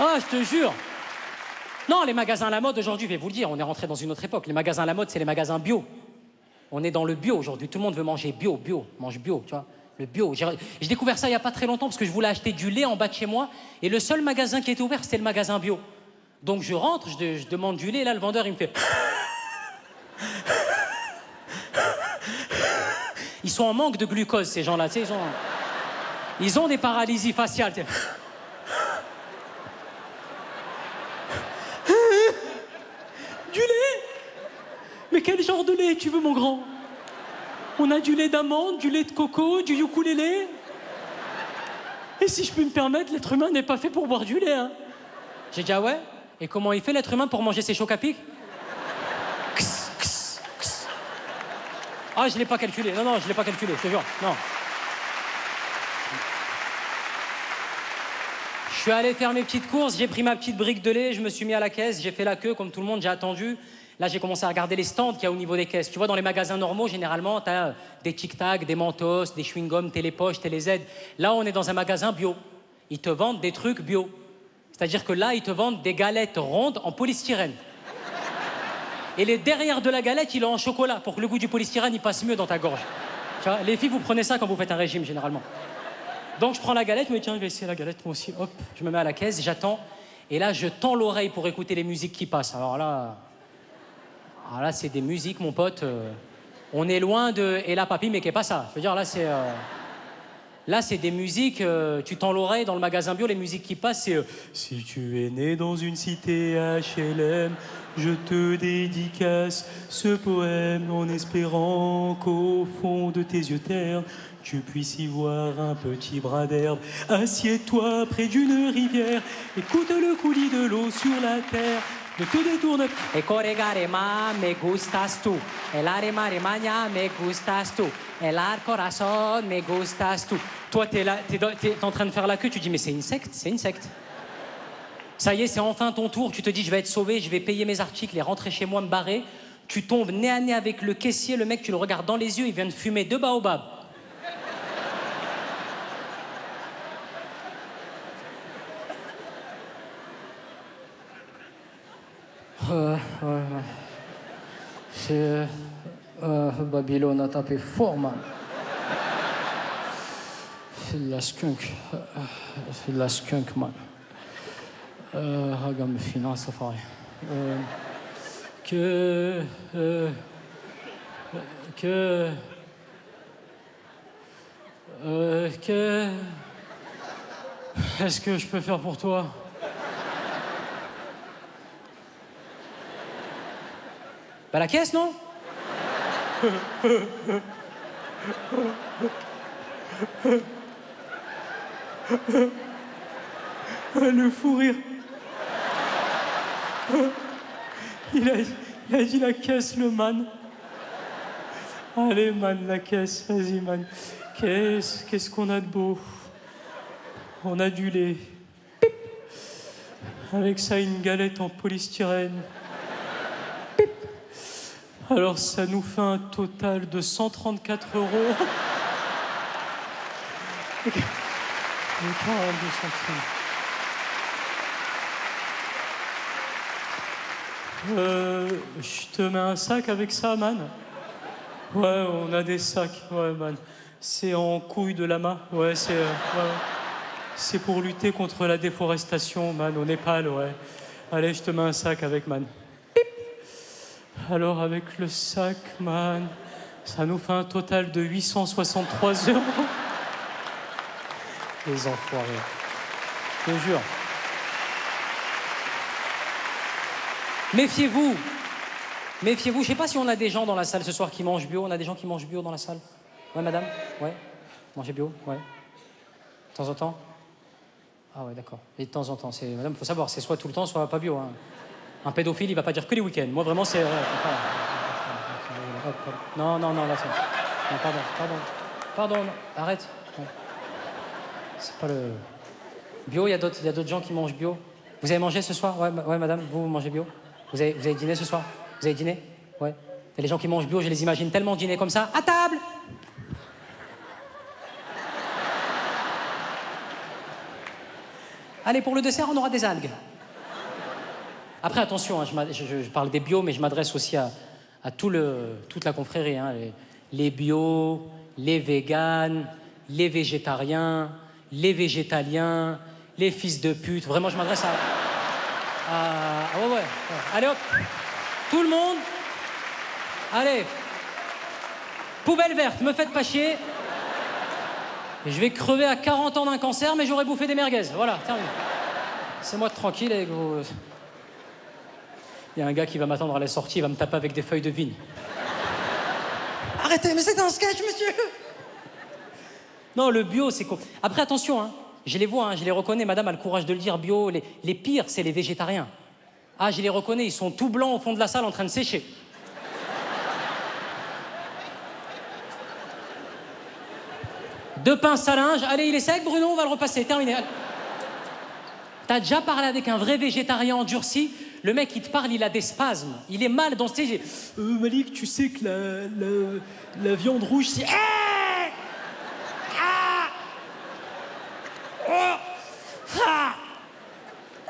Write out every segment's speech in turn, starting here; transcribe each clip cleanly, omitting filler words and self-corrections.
Ah, je te jure. Non, les magasins à la mode aujourd'hui, je vais vous le dire, on est rentré dans une autre époque. Les magasins à la mode, c'est les magasins bio. On est dans le bio aujourd'hui. Tout le monde veut manger bio, mange bio, tu vois. Le bio. J'ai découvert ça il n'y a pas très longtemps parce que je voulais acheter du lait en bas de chez moi et le seul magasin qui était ouvert, c'était le magasin bio. Donc je rentre, je demande du lait, là, le vendeur, il me fait... Ils sont en manque de glucose, ces gens-là, tu sais, ils ont des paralysies faciales. Tu sais. Du lait? Mais quel genre de lait tu veux, mon grand? On a du lait d'amande, du lait de coco, du ukulélé. Et si je peux me permettre, l'être humain n'est pas fait pour boire du lait, hein. J'ai dit, ah ouais? Et comment il fait, l'être humain, pour manger ses chocs à pic? Ah, je l'ai pas calculé. Non, je l'ai pas calculé, je te jure. Non. Je suis allé faire mes petites courses, j'ai pris ma petite brique de lait, je me suis mis à la caisse, j'ai fait la queue comme tout le monde, j'ai attendu. Là, j'ai commencé à regarder les stands qu'il y a au niveau des caisses. Tu vois, dans les magasins normaux, généralement, tu as des Tic-Tac, des Mentos, des chewing-gums, Télépoche, Télé-Z. Là, on est dans un magasin bio. Ils te vendent des trucs bio. C'est-à-dire que là, ils te vendent des galettes rondes en polystyrène. Et les derrière de la galette, il est en chocolat pour que le goût du polystyrène, il passe mieux dans ta gorge. Tu vois, les filles, vous prenez ça quand vous faites un régime, généralement. Donc, je prends la galette, je me dis, tiens, je vais essayer la galette, moi aussi. Hop, je me mets à la caisse, j'attends. Et là, je tends l'oreille pour écouter les musiques qui passent. Alors là, c'est des musiques, mon pote. On est loin de... Et là, papy, mais qu'est pas ça? Je veux dire, là, c'est... Là, c'est des musiques, tu tends l'oreille dans le magasin bio, les musiques qui passent, c'est... Si tu es né dans une cité HLM, je te dédicace ce poème en espérant qu'au fond de tes yeux ternes, tu puisses y voir un petit bras d'herbe. Assieds-toi près d'une rivière, écoute le coulis de l'eau sur la terre. Ne te détourne pas. Et corregarema me gustas tu. El arema remagna me gustas tu. El ar corazon me gustas tu. Toi, t'es là, t'es en train de faire la queue, tu dis, mais c'est une secte, c'est une secte. Ça y est, c'est enfin ton tour, tu te dis, je vais être sauvé, je vais payer mes articles et rentrer chez moi, me barrer. Tu tombes nez à nez avec le caissier, le mec, tu le regardes dans les yeux, il vient de fumer 2 baobabs. C'est... Babylone a tapé fort, man. C'est de la skunk. C'est de la skunk, man. Regarde, me finance, ça ferait. Qu'est-ce que je peux faire pour toi? Bah la caisse, non? Le fou rire. Il a dit la caisse, le man. Allez, man, la caisse, vas-y, man. Qu'est-ce qu'on a de beau? On a du lait. Pip. Avec ça, une galette en polystyrène. Pip. Alors, ça nous fait un total de 134 €. Et 42 centimes. Je te mets un sac avec ça, man. Ouais, on a des sacs, ouais, man. C'est en couille de lama, ouais, c'est... ouais. C'est pour lutter contre la déforestation, man, au Népal, ouais. Allez, je te mets un sac avec, man. Pip. Alors, avec le sac, man, ça nous fait un total de 863 €. Les enfoirés. Je te jure. Méfiez-vous. Méfiez-vous. Je sais pas si on a des gens dans la salle ce soir qui mangent bio. On a des gens qui mangent bio dans la salle? Ouais, madame? Ouais. Mangez bio? Ouais. De temps en temps? Ah ouais, d'accord. Et de temps en temps, c'est... Madame, faut savoir, c'est soit tout le temps, soit pas bio. Hein. Un pédophile, il va pas dire que les week-ends. Moi, vraiment, c'est... Non, là, c'est... Non, pardon, non. Arrête. Ouais. C'est pas le... Bio, il y a d'autres gens qui mangent bio. Vous avez mangé ce soir? Ouais, madame, vous mangez bio? Vous avez dîné ce soir? Vous avez dîné? Ouais. Et les gens qui mangent bio, je les imagine tellement dîner comme ça. À table! Allez, pour le dessert, on aura des algues. Après, attention, hein, je parle des bio, mais je m'adresse aussi à toute la confrérie. Hein, les bio, les véganes, les végétariens, les végétaliens, les fils de pute. Vraiment, je m'adresse ouais. Allez, hop. Tout le monde. Allez. Poubelle verte, me faites pas chier. Et je vais crever à 40 ans d'un cancer, mais j'aurais bouffé des merguez. Voilà, terminé. C'est moi tranquille, les gros. Il y a un gars qui va m'attendre à la sortie, il va me taper avec des feuilles de vigne. Arrêtez, mais c'est un sketch, monsieur. Non, le bio, c'est quoi? Après, attention, hein, je les vois, hein, je les reconnais. Madame a le courage de le dire, bio. Les pires, c'est les végétariens. Ah, je les reconnais, ils sont tout blancs au fond de la salle en train de sécher. Deux pinces à linge. Allez, il est sec, Bruno, on va le repasser. Terminé. T'as déjà parlé avec un vrai végétarien endurci? Le mec, il te parle, il a des spasmes. Il est mal dans ce stage. Malik, tu sais que la viande rouge, c'est...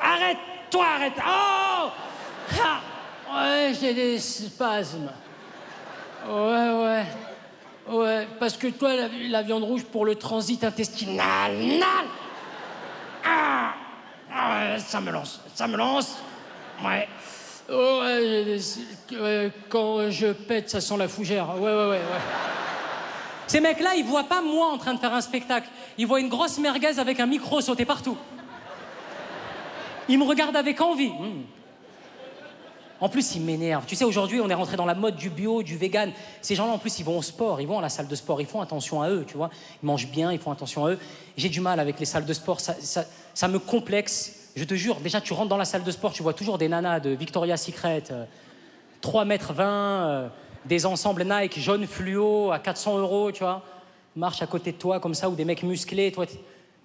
Arrête-toi, arrête. Oh ouais, j'ai des spasmes. Ouais. Ouais, parce que toi, la viande rouge pour le transit intestinal. Ça me lance. Ouais. Ouais, quand je pète, ça sent la fougère. Ouais. Ces mecs-là, ils voient pas moi en train de faire un spectacle. Ils voient une grosse merguez avec un micro sauter partout. Ils me regardent avec envie. En plus, ils m'énervent. Tu sais, aujourd'hui, on est rentré dans la mode du bio, du vegan. Ces gens-là, en plus, ils vont au sport, ils vont à la salle de sport, ils font attention à eux, tu vois. Ils mangent bien, ils font attention à eux. J'ai du mal avec les salles de sport, ça me complexe. Je te jure, déjà, tu rentres dans la salle de sport, tu vois toujours des nanas de Victoria's Secret, 3,20 m, des ensembles Nike jaune fluo à 400 €, tu vois. Marchent à côté de toi comme ça, ou des mecs musclés. Toi,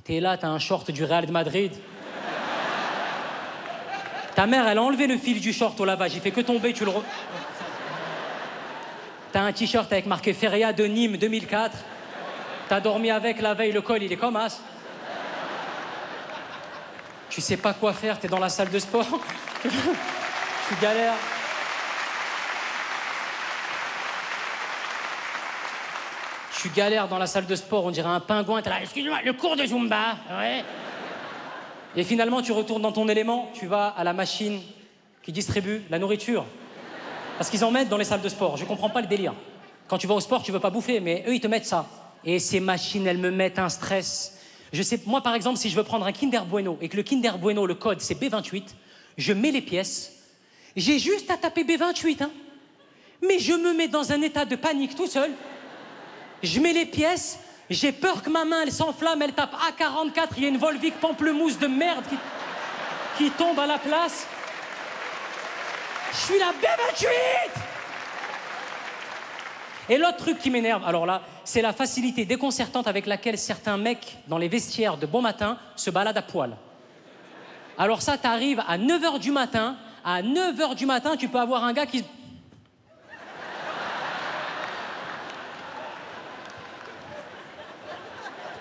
t'es là, t'as un short du Real de Madrid. Ta mère, elle a enlevé le fil du short au lavage. Il fait que tomber, tu le... T'as un t-shirt avec marqué Feria de Nîmes 2004. T'as dormi avec la veille, le col, il est comme as. Tu sais pas quoi faire, t'es dans la salle de sport. Tu galères. Tu galères dans la salle de sport, on dirait un pingouin. T'es là, excuse-moi, le cours de Zumba. Ouais. Et finalement, tu retournes dans ton élément, tu vas à la machine qui distribue la nourriture. Parce qu'ils en mettent dans les salles de sport. Je comprends pas le délire. Quand tu vas au sport, tu veux pas bouffer, mais eux, ils te mettent ça. Et ces machines, elles me mettent un stress. Je sais, moi, par exemple, si je veux prendre un Kinder Bueno et que le Kinder Bueno, le code, c'est B28, je mets les pièces. J'ai juste à taper B28, hein. Mais je me mets dans un état de panique tout seul. Je mets les pièces. J'ai peur que ma main, elle s'enflamme, elle tape A44, il y a une Volvic pamplemousse de merde qui tombe à la place. Je suis la B28. Et l'autre truc qui m'énerve, alors là, c'est la facilité déconcertante avec laquelle certains mecs dans les vestiaires de bon matin se baladent à poil. Alors ça, t'arrives à 9h du matin, tu peux avoir un gars qui se...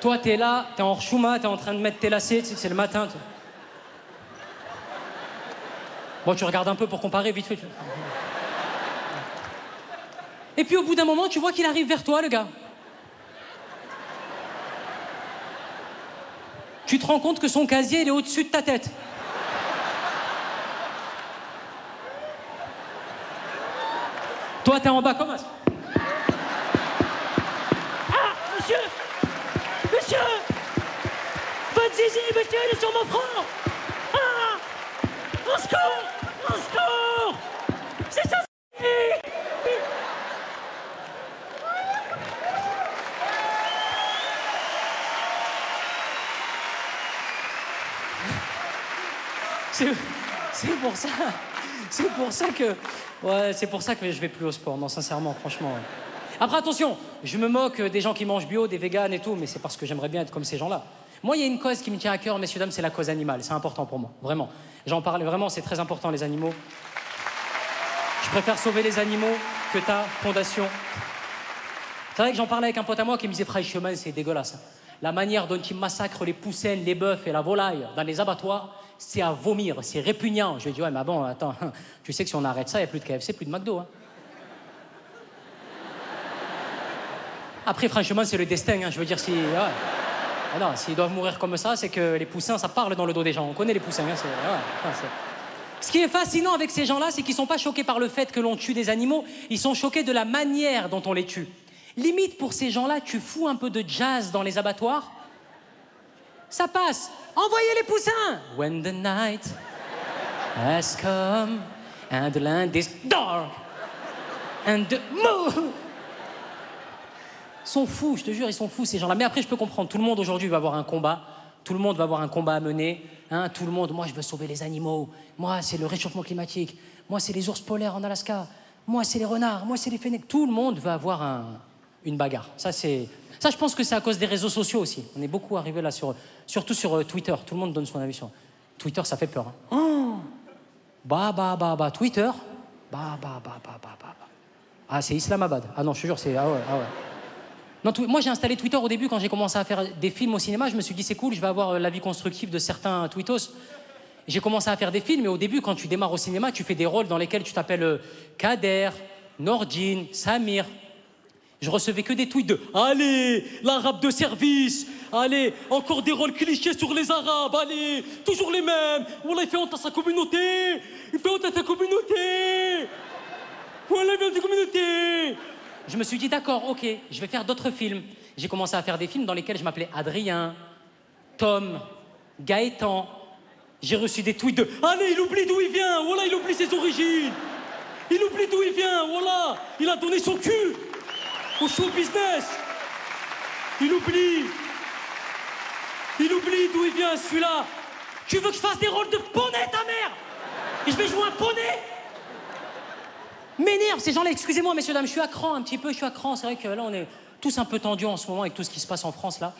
Toi, t'es là, t'es en chouma, t'es en train de mettre tes lacets, c'est le matin. Bon, tu regardes un peu pour comparer, vite fait. Et puis au bout d'un moment, tu vois qu'il arrive vers toi, le gars. Tu te rends compte que son casier, il est au-dessus de ta tête. Toi, t'es en bas comme ça. Monsieur! Votre zizi, monsieur, il est sur mon front! Ah! Au secours! C'est ça! C'est pour ça que je vais plus au sport, non, sincèrement, franchement. Ouais. Après, attention, je me moque des gens qui mangent bio, des véganes et tout, mais c'est parce que j'aimerais bien être comme ces gens-là. Moi, il y a une cause qui me tient à cœur, messieurs, dames, c'est la cause animale. C'est important pour moi, vraiment. J'en parle vraiment, c'est très important, les animaux. Je préfère sauver les animaux que ta fondation. C'est vrai que j'en parlais avec un pote à moi qui me disait « Freischmann, c'est dégueulasse. la manière dont ils massacrent les poussins, les bœufs et la volaille dans les abattoirs, c'est à vomir, c'est répugnant. Je lui ai dit, ouais, mais bon, attends, tu sais que si on arrête ça, il n'y a plus de KFC, plus de McDo. Hein. Après, franchement, c'est le destin. Hein. Je veux dire, si, ouais. Alors, s'ils doivent mourir comme ça, c'est que les poussins, ça parle dans le dos des gens. On connaît les poussins. Hein, ce qui est fascinant avec ces gens-là, c'est qu'ils ne sont pas choqués par le fait que l'on tue des animaux, ils sont choqués de la manière dont on les tue. Limite, pour ces gens-là, tu fous un peu de jazz dans les abattoirs, ça passe. Envoyez les poussins. When the night has come and the land is dark and the moon... Ils sont fous, je te jure, ils sont fous ces gens-là. Mais après, je peux comprendre, tout le monde aujourd'hui va avoir un combat. Tout le monde va avoir un combat à mener. Hein, tout le monde, moi je veux sauver les animaux. Moi c'est le réchauffement climatique. Moi c'est les ours polaires en Alaska. Moi c'est les renards. Moi c'est les fennecs. Tout le monde va avoir une bagarre. Ça, je pense que c'est à cause des réseaux sociaux aussi. On est beaucoup arrivé là, surtout sur Twitter. Tout le monde donne son avis sur Twitter, ça fait peur. Hein. Oh Twitter. Ah, c'est Islamabad. Ah non, je te jure, c'est... Ah ouais. Non, moi, j'ai installé Twitter au début quand j'ai commencé à faire des films au cinéma. Je me suis dit, c'est cool, je vais avoir l'avis constructif de certains tweetos. J'ai commencé à faire des films, et au début, quand tu démarres au cinéma, tu fais des rôles dans lesquels tu t'appelles Kader, Nordine, Samir. Je recevais que des tweets de « Allez, l'arabe de service, allez, encore des rôles clichés sur les arabes, allez, toujours les mêmes. Wallah, il fait honte à sa communauté, il fait honte à ta communauté. Wallah, il fait honte à ta communauté. » Je me suis dit, d'accord, ok, je vais faire d'autres films. J'ai commencé à faire des films dans lesquels je m'appelais Adrien, Tom, Gaëtan. J'ai reçu des tweets de « Allez, il oublie d'où il vient, voilà, il oublie ses origines. Il oublie d'où il vient, voilà, il a donné son cul au show business. Il oublie d'où il vient, celui-là. Tu veux que je fasse des rôles de poney, ta mère? Et je vais jouer un poney? M'énerve ces gens-là, excusez-moi messieurs, dames, je suis à cran un petit peu, c'est vrai que là on est tous un peu tendus en ce moment avec tout ce qui se passe en France là.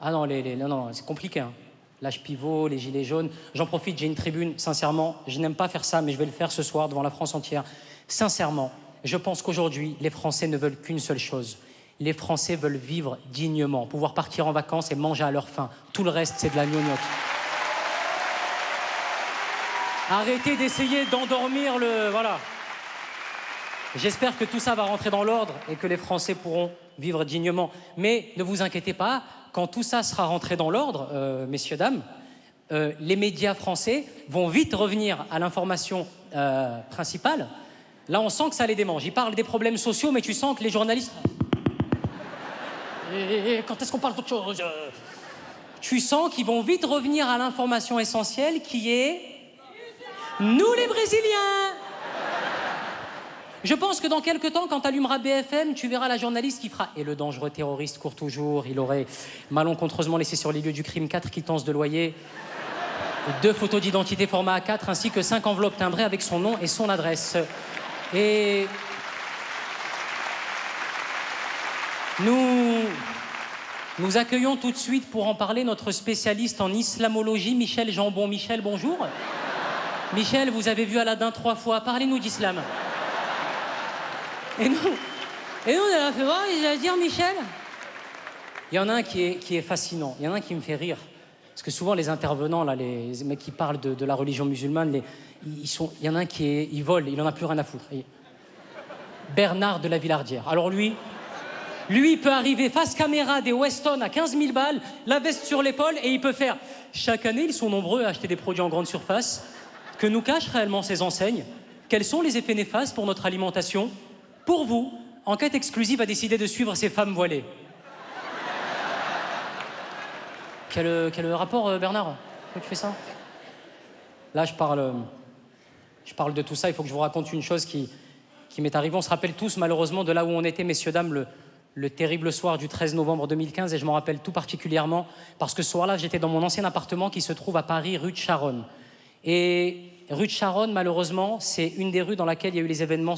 Ah non, non, c'est compliqué, hein. L'âge pivot, les gilets jaunes, j'en profite, j'ai une tribune, sincèrement, je n'aime pas faire ça, mais je vais le faire ce soir devant la France entière. Sincèrement, je pense qu'aujourd'hui, les Français ne veulent qu'une seule chose. Les Français veulent vivre dignement, pouvoir partir en vacances et manger à leur faim. Tout le reste, c'est de la gnognotte. Arrêtez d'essayer d'endormir le... Voilà. J'espère que tout ça va rentrer dans l'ordre et que les Français pourront vivre dignement. Mais ne vous inquiétez pas, quand tout ça sera rentré dans l'ordre, messieurs, dames, les médias français vont vite revenir à l'information principale. Là, on sent que ça les démange. Ils parlent des problèmes sociaux, mais tu sens que les journalistes... Et quand est-ce qu'on parle d'autre chose? Tu sens qu'ils vont vite revenir à l'information essentielle qui est... Nous les Brésiliens! Je pense que dans quelques temps, quand tu allumeras BFM, tu verras la journaliste qui fera « Et le dangereux terroriste court toujours, il aurait malencontreusement laissé sur les lieux du crime 4 quittances de loyer, 2 photos d'identité format A4, ainsi que 5 enveloppes timbrées avec son nom et son adresse. » Et nous accueillons tout de suite pour en parler notre spécialiste en islamologie, Michel Jambon. Michel, bonjour. Michel, vous avez vu Aladdin 3 fois, parlez-nous d'islam. Et nous, on a fait voir, il va dire Michel. Il y en a un qui est fascinant, il y en a un qui me fait rire. Parce que souvent, les intervenants, là, les mecs qui parlent de la religion musulmane, il y en a un il vole, il en a plus rien à foutre. Bernard de la Villardière. Alors lui, il peut arriver face caméra des Weston à 15 000 balles, la veste sur l'épaule, et il peut faire... Chaque année, ils sont nombreux à acheter des produits en grande surface. Que nous cachent réellement ces enseignes? Quels sont les effets néfastes pour notre alimentation? Pour vous, Enquête exclusive a décidé de suivre ces femmes voilées. Quel rapport, Bernard? Pourquoi tu fais ça? Là, je parle de tout ça. Il faut que je vous raconte une chose qui m'est arrivée. On se rappelle tous, malheureusement, de là où on était, messieurs, dames, le terrible soir du 13 novembre 2015. Et je m'en rappelle tout particulièrement parce que ce soir-là, j'étais dans mon ancien appartement qui se trouve à Paris, rue de Charonne. Et rue de Charonne, malheureusement, c'est une des rues dans laquelle il y a eu les événements